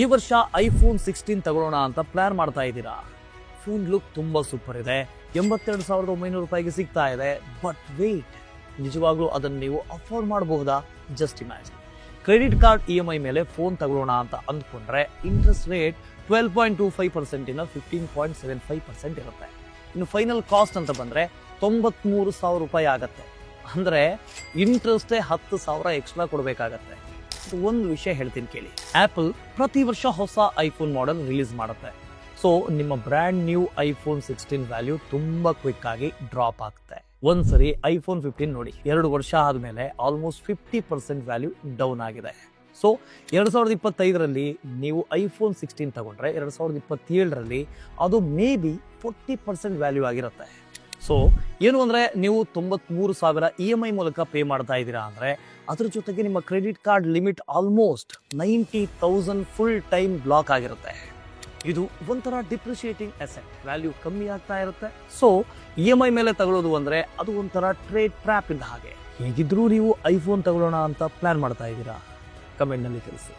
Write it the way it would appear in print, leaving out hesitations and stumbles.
ಈ ವರ್ಷ ಐಫೋನ್ 16 ತಗೊಳ್ಳೋಣ ಅಂತ ಪ್ಲಾನ್ ಮಾಡ್ತಾ ಇದ್ದೀರಾ? ಫೋನ್ ಲುಕ್ ತುಂಬಾ ಸೂಪರ್ ಇದೆ, 82,900 ರೂಪಾಯಿಗೆ ಸಿಗ್ತಾ ಇದೆ. ಬಟ್ ವೇಟ್, ನಿಜವಾಗ್ಲೂ ಅದನ್ನು ನೀವು ಅಫೋರ್ಡ್ ಮಾಡಬಹುದಾ? Just imagine, credit card EMI ಮೇಲೆ ಫೋನ್ ತಗೊಳ್ಳೋಣ ಅಂತ ಅಂದ್ಕೊಂಡ್ರೆ ಇಂಟ್ರೆಸ್ಟ್ ರೇಟ್ 12.25% ಇಂದ 15.75% ಇರುತ್ತೆ. ಇನ್ನು ಫೈನಲ್ ಕಾಸ್ಟ್ ಅಂತ ಬಂದ್ರೆ 93,000 ರೂಪಾಯಿ ಆಗತ್ತೆ. ಅಂದ್ರೆ ಇಂಟ್ರೆಸ್ಟೇ 10,000 ಎಕ್ಸ್ಟ್ರಾ ಕೊಡಬೇಕಾಗತ್ತೆ. ಒಂದು ವಿಷಯ ಹೇಳ್ತೀನಿ ಕೇಳಿ, ಆಪಲ್ ಪ್ರತಿ ವರ್ಷ ಹೊಸ ಐಫೋನ್ ಮಾಡೆಲ್ ರಿಲೀಸ್ ಮಾಡುತ್ತೆ. ಸೊ ನಿಮ್ಮ ಬ್ರ್ಯಾಂಡ್ ನ್ಯೂ ಐಫೋನ್ 16 ವ್ಯಾಲ್ಯೂ ತುಂಬಾ ಕ್ವಿಕ್ ಆಗಿ ಡ್ರಾಪ್ ಆಗುತ್ತೆ. ಒಂದ್ಸರಿ ಐಫೋನ್ 15 ನೋಡಿ, 2 ವರ್ಷ ಆದ್ಮೇಲೆ ಆಲ್ಮೋಸ್ಟ್ 50% ವ್ಯಾಲ್ಯೂ ಡೌನ್ ಆಗಿದೆ. ಸೊ 2025ರಲ್ಲಿ ನೀವು ಐಫೋನ್ 16 ತಗೊಂಡ್ರೆ 2027ರಲ್ಲಿ ಅದು ಮೇ ಬಿ 40% ವ್ಯಾಲ್ಯೂ ಆಗಿರುತ್ತೆ. ಸೊ ಏನು ಅಂದ್ರೆ, ನೀವು 93,000 EMI ಮೂಲಕ ಪೇ ಮಾಡ್ತಾ ಇದ್ದೀರಾ ಅಂದ್ರೆ ಅದ್ರ ಜೊತೆಗೆ ನಿಮ್ಮ credit card limit almost 90,000 full time block ಆಗಿರುತ್ತೆ. ಇದು ಒಂಥರ ಡಿಪ್ರಿಷಿಯೇಟಿಂಗ್ ಅಸೆಟ್, ವ್ಯಾಲ್ಯೂ ಕಮ್ಮಿ ಆಗ್ತಾ ಇರುತ್ತೆ. ಸೊ EMI ಮೇಲೆ ತಗೊಳ್ಳೋದು ಅಂದ್ರೆ ಅದು ಒಂಥರ ಟ್ರೇಡ್ ಟ್ರ್ಯಾಪ್ ಇಂದ ಹಾಗೆ. ಹೇಗಿದ್ರೂ ನೀವು ಐಫೋನ್ ತಗೊಳ್ಳೋಣ ಅಂತ ಪ್ಲಾನ್ ಮಾಡ್ತಾ ಇದ್ದೀರಾ? ಕಮೆಂಟ್ ನಲ್ಲಿ ತಿಳಿಸಿ.